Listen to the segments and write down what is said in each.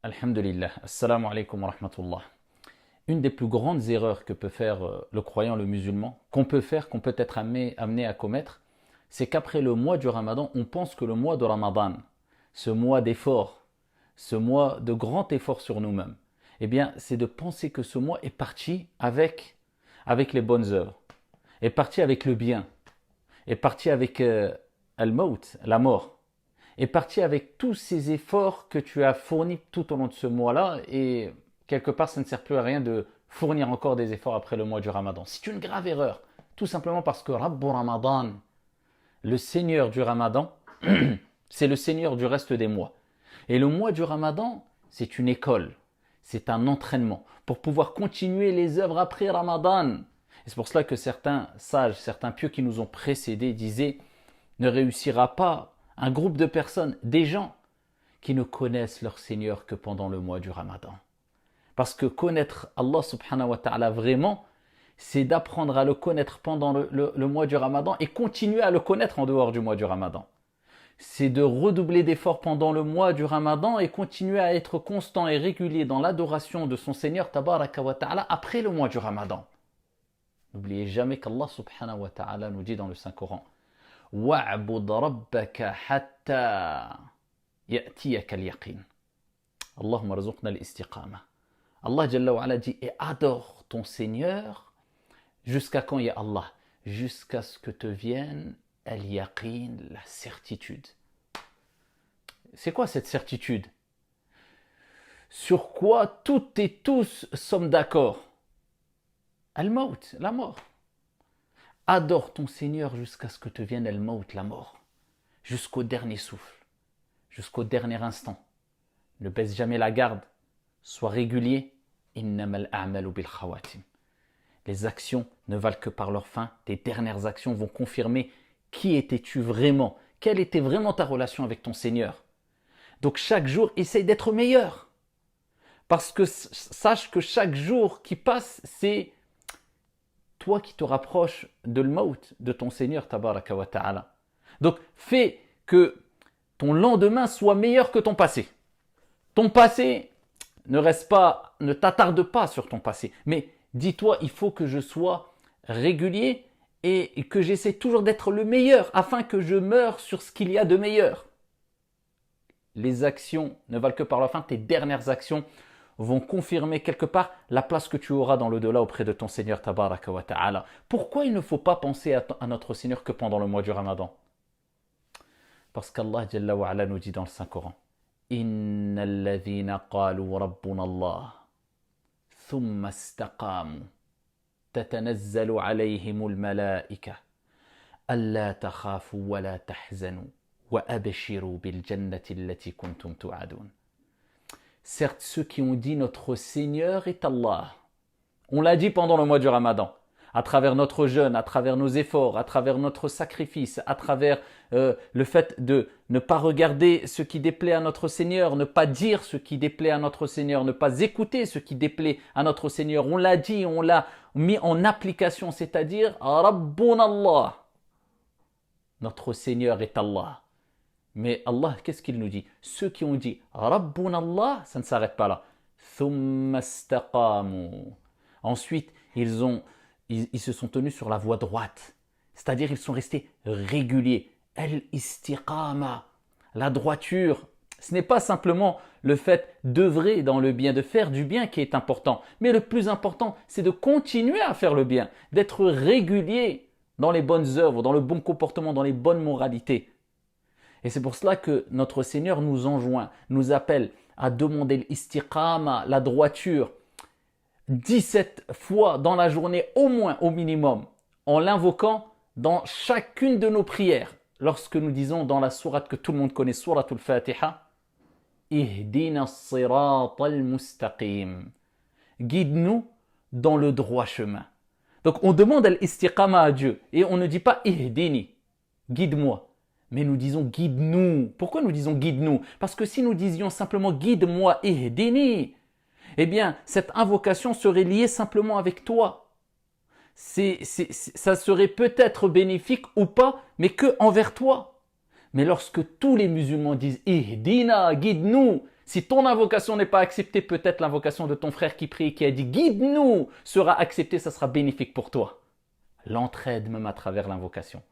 Alhamdulillah. Assalamu alaikum wa rahmatullah. Une des plus grandes erreurs que peut faire le croyant, le musulman, qu'on peut être amené à commettre, c'est qu'après le mois du Ramadan, on pense que le mois de Ramadan, ce mois d'effort, ce mois de grand effort sur nous-mêmes, eh bien, c'est de penser que ce mois est parti avec les bonnes œuvres, est parti avec le bien, est parti avec al-maut, la mort, est parti avec tous ces efforts que tu as fournis tout au long de ce mois-là et quelque part ça ne sert plus à rien de fournir encore des efforts après le mois du Ramadan. C'est une grave erreur, tout simplement parce que Rabbu Ramadan, le Seigneur du Ramadan, c'est le Seigneur du reste des mois. Et le mois du Ramadan, c'est une école, c'est un entraînement pour pouvoir continuer les œuvres après Ramadan. Et c'est pour cela que certains sages, certains pieux qui nous ont précédés disaient ne réussira pas un groupe de personnes, des gens qui ne connaissent leur Seigneur que pendant le mois du Ramadan. Parce que connaître Allah subhanahu wa ta'ala vraiment, c'est d'apprendre à le connaître pendant le mois du Ramadan et continuer à le connaître en dehors du mois du Ramadan. C'est de redoubler d'efforts pendant le mois du Ramadan et continuer à être constant et régulier dans l'adoration de son Seigneur tabaraka wa ta'ala après le mois du Ramadan. N'oubliez jamais qu'Allah subhanahu wa ta'ala nous dit dans le Saint-Coran وَاعْبُدْ رَبَّكَ حَتَّى يَأْتِيَكَ الْيَقِينَ Allahumma razuqna al-istiqama. Allah Jalla wa Ala dit et adore ton Seigneur jusqu'à quand ya Allah? Jusqu'à ce que te vienne al-yaqin, la certitude. C'est quoi cette certitude? Sur quoi toutes et tous sommes d'accord? Al-maut, la mort. Adore ton Seigneur jusqu'à ce que te vienne al-maut, la mort. Jusqu'au dernier souffle, jusqu'au dernier instant. Ne baisse jamais la garde. Sois régulier. Innamal a'malu bil khawatim. Les actions ne valent que par leur fin. Tes dernières actions vont confirmer qui étais-tu vraiment, quelle était vraiment ta relation avec ton Seigneur. Donc chaque jour, essaye d'être meilleur. Parce que sache que chaque jour qui passe, c'est toi qui te rapproches de l'maut, de ton Seigneur tabaraka wa ta'ala. Donc fais que ton lendemain soit meilleur que ton passé. Ton passé, ne t'attarde pas sur ton passé, mais dis-toi, il faut que je sois régulier et que j'essaie toujours d'être le meilleur afin que je meure sur ce qu'il y a de meilleur. Les actions ne valent que par la fin, tes dernières actions vont confirmer quelque part la place que tu auras dans l'au-delà auprès de ton Seigneur tabaraka wa ta'ala. Pourquoi il ne faut pas penser à notre Seigneur que pendant le mois du Ramadan? Parce qu'Allah Jalla wa Ala nous dit dans le Saint-Coran إن الذين قالوا ربنا الله ثم استقاموا تتنزل عليهم الملائكة ألا تخافوا ولا تحزنوا وأبشروا بالجنة التي كنتم توعدون. Certes, ceux qui ont dit notre Seigneur est Allah. On l'a dit pendant le mois du Ramadan, à travers notre jeûne, à travers nos efforts, à travers notre sacrifice, à travers le fait de ne pas regarder ce qui déplaît à notre Seigneur, ne pas dire ce qui déplaît à notre Seigneur, ne pas écouter ce qui déplaît à notre Seigneur. On l'a dit, on l'a mis en application, c'est-à-dire Rabbun Allah. Notre Seigneur est Allah. Mais Allah, qu'est-ce qu'il nous dit? Ceux qui ont dit Rabbun Allah, ça ne s'arrête pas là. Thumma istaqamu. Ensuite, ils se sont tenus sur la voie droite. C'est-à-dire ils sont restés réguliers. Al-istiqama, la droiture. Ce n'est pas simplement le fait d'œuvrer dans le bien, de faire du bien qui est important. Mais le plus important, c'est de continuer à faire le bien, d'être régulier dans les bonnes œuvres, dans le bon comportement, dans les bonnes moralités. Et c'est pour cela que notre Seigneur nous enjoint, nous appelle à demander l'istiqama, la droiture, 17 fois dans la journée, au moins, au minimum, en l'invoquant dans chacune de nos prières. Lorsque nous disons dans la sourate que tout le monde connaît, souratul Fatiha, Ihdina as-sirata al-mustaqim. Guide-nous dans le droit chemin. Donc on demande l'istiqama à Dieu et on ne dit pas Ihdini, guide-moi. Mais nous disons guide-nous. Pourquoi nous disons guide-nous? Parce que si nous disions simplement guide-moi, Ihdini, eh bien, cette invocation serait liée simplement avec toi. Ça serait peut-être bénéfique ou pas, mais que envers toi. Mais lorsque tous les musulmans disent Ihdina, guide-nous, Si ton invocation n'est pas acceptée, peut-être l'invocation de ton frère qui prie et qui a dit « Guide-nous » sera acceptée, ça sera bénéfique pour toi. L'entraide même à travers l'invocation.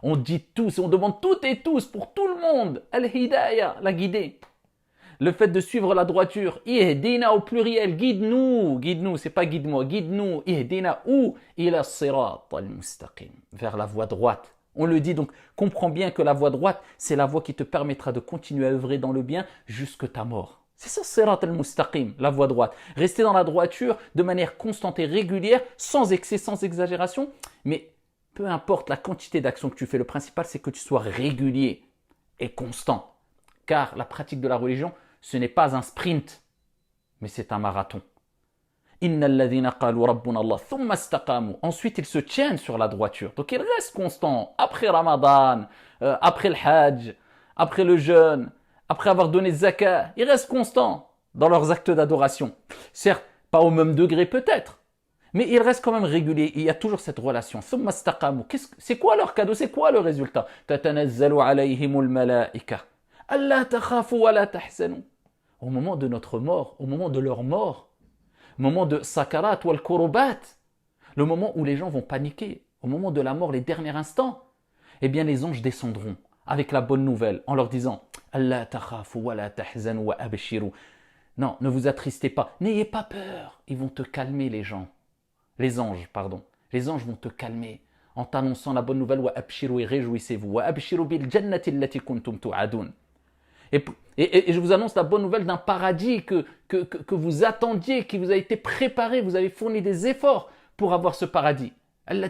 On dit tous, on demande toutes et tous pour tout le monde. Al-Hidayah, la guidée. Le fait de suivre la droiture. Ihdina au pluriel, guide-nous. Guide-nous, c'est pas guide-moi, guide-nous. Ihdina ou ila sirat al-mustaqim. Vers la voie droite. On le dit donc, comprends bien que la voie droite, c'est la voie qui te permettra de continuer à œuvrer dans le bien jusque ta mort. C'est ça, sirat al-mustaqim, la voie droite. Rester dans la droiture de manière constante et régulière, sans excès, sans exagération, mais peu importe la quantité d'actions que tu fais, le principal c'est que tu sois régulier et constant. Car la pratique de la religion, ce n'est pas un sprint, mais c'est un marathon. Ensuite, ils se tiennent sur la droiture. Donc, ils restent constants. Après Ramadan, après le Hajj, après le jeûne, après avoir donné zakat, ils restent constants dans leurs actes d'adoration. Certes, pas au même degré peut-être, mais ils restent quand même réguliers. Il y a toujours cette relation. C'est quoi leur cadeau? C'est quoi le résultat? Au moment de notre mort, au moment de leur mort, au moment de sakarat wal kurubat, le moment où les gens vont paniquer, au moment de la mort, les derniers instants, eh bien les anges descendront avec la bonne nouvelle en leur disant Allah takhafu wa la tahzanu wa abshiru. Non, ne vous attristez pas, n'ayez pas peur. Ils vont te calmer les gens. Les anges, pardon. Les anges vont te calmer en t'annonçant la bonne nouvelle wa abshiru et réjouissez-vous. Wa abshiru bil jannati allati kuntum tu'adun. Et je vous annonce la bonne nouvelle d'un paradis que vous attendiez, qui vous a été préparé. Vous avez fourni des efforts pour avoir ce paradis. Ils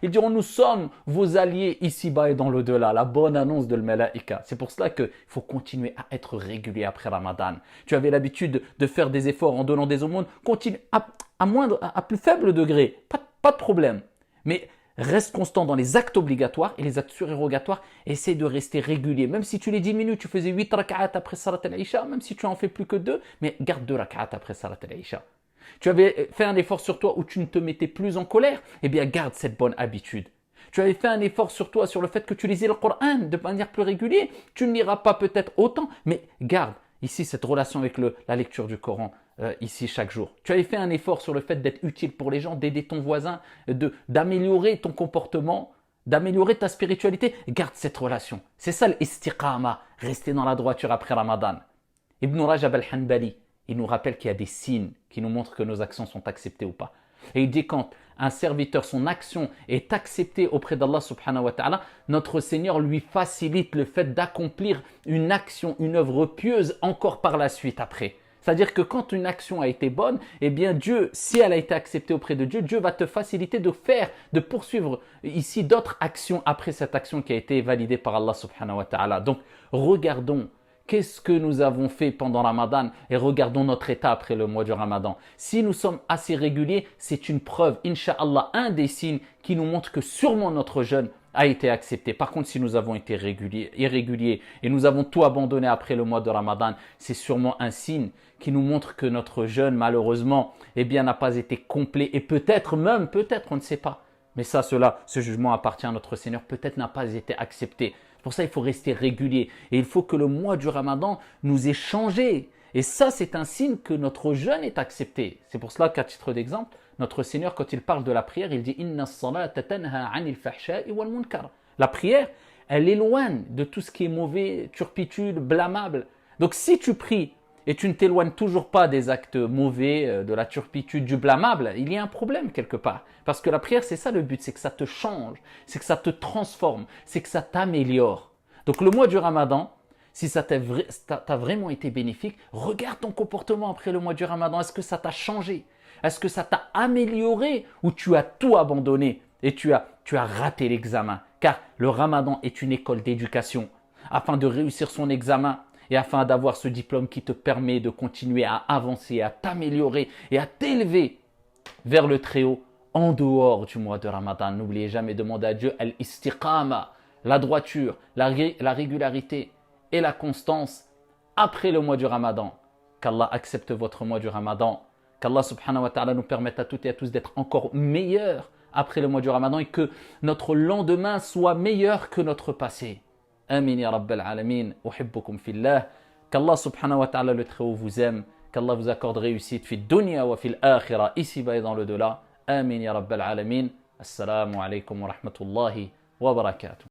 diront nous sommes vos alliés ici-bas et dans l'au-delà. La bonne annonce de l'Malaïka. C'est pour cela qu'il faut continuer à être régulier après Ramadan. Tu avais l'habitude de faire des efforts en donnant des aumônes. Continue à plus faible degré. Pas de problème. Mais reste constant dans les actes obligatoires et les actes surérogatoires. Essaie de rester régulier. Même si tu les diminues, tu faisais 8 rak'at après Salat al-Isha, même si tu en fais plus que 2, mais garde 2 rak'at après Salat al-Isha. Tu avais fait un effort sur toi où tu ne te mettais plus en colère, eh bien garde cette bonne habitude. Tu avais fait un effort sur toi sur le fait que tu lisais le Coran de manière plus régulière, tu ne liras pas peut-être autant, mais garde ici cette relation avec la lecture du Coran. Ici chaque jour. Tu avais fait un effort sur le fait d'être utile pour les gens, d'aider ton voisin, d'améliorer ton comportement, d'améliorer ta spiritualité. Garde cette relation. C'est ça l'istiqama, rester dans la droiture après Ramadan. Ibn Rajab al-Hanbali, il nous rappelle qu'il y a des signes qui nous montrent que nos actions sont acceptées ou pas. Et il dit quand un serviteur, son action est acceptée auprès d'Allah subhanahu wa ta'ala, notre Seigneur lui facilite le fait d'accomplir une action, une œuvre pieuse encore par la suite après. C'est-à-dire que quand une action a été bonne, eh bien Dieu, si elle a été acceptée auprès de Dieu, Dieu va te faciliter de poursuivre ici d'autres actions après cette action qui a été validée par Allah subhanahu wa ta'ala. Donc, regardons qu'est-ce que nous avons fait pendant Ramadan et regardons notre état après le mois du Ramadan. Si nous sommes assez réguliers, c'est une preuve, Inch'Allah, un des signes qui nous montre que sûrement notre jeûne a été accepté. Par contre, si nous avons été irréguliers et nous avons tout abandonné après le mois de Ramadan, c'est sûrement un signe qui nous montre que notre jeûne, malheureusement, eh bien, n'a pas été complet et peut-être, on ne sait pas. Mais ça, ce jugement appartient à notre Seigneur, peut-être n'a pas été accepté. Pour ça, il faut rester régulier et il faut que le mois du Ramadan nous ait changé. Et ça, c'est un signe que notre jeûne est accepté. C'est pour cela qu'à titre d'exemple, notre Seigneur, quand il parle de la prière, il dit « Inna as-salata tanha 'anil fahsha'i wal munkar ». La prière, elle éloigne de tout ce qui est mauvais, turpitude, blâmable. Donc si tu pries et tu ne t'éloignes toujours pas des actes mauvais, de la turpitude, du blâmable, il y a un problème quelque part. Parce que la prière, c'est ça le but, c'est que ça te change, c'est que ça te transforme, c'est que ça t'améliore. Donc le mois du Ramadan, si ça t'a vraiment été bénéfique, regarde ton comportement après le mois du Ramadan. Est-ce que ça t'a changé? Est-ce que ça t'a amélioré ou tu as tout abandonné et tu as raté l'examen? Car le Ramadan est une école d'éducation. Afin de réussir son examen et afin d'avoir ce diplôme qui te permet de continuer à avancer, à t'améliorer et à t'élever vers le Très-Haut en dehors du mois de Ramadan. N'oubliez jamais de demander à Dieu al-istiqama, la droiture, la régularité et la constance après le mois du Ramadan. Qu'Allah accepte votre mois du Ramadan. Qu'Allah subhanahu wa ta'ala nous permette à toutes et à tous d'être encore meilleurs après le mois du Ramadan et que notre lendemain soit meilleur que notre passé. Amin ya Rabbal Alamin. Uhibbukum fillah. Qu'Allah subhanahu wa ta'ala le Très-Haut vous aime. Qu'Allah vous accorde réussite fi dunya wa fil akhirah, ici-bas et dans le delà. Amin ya Rabbal Alamin. Assalamu alaikum wa rahmatullahi wa barakatuh.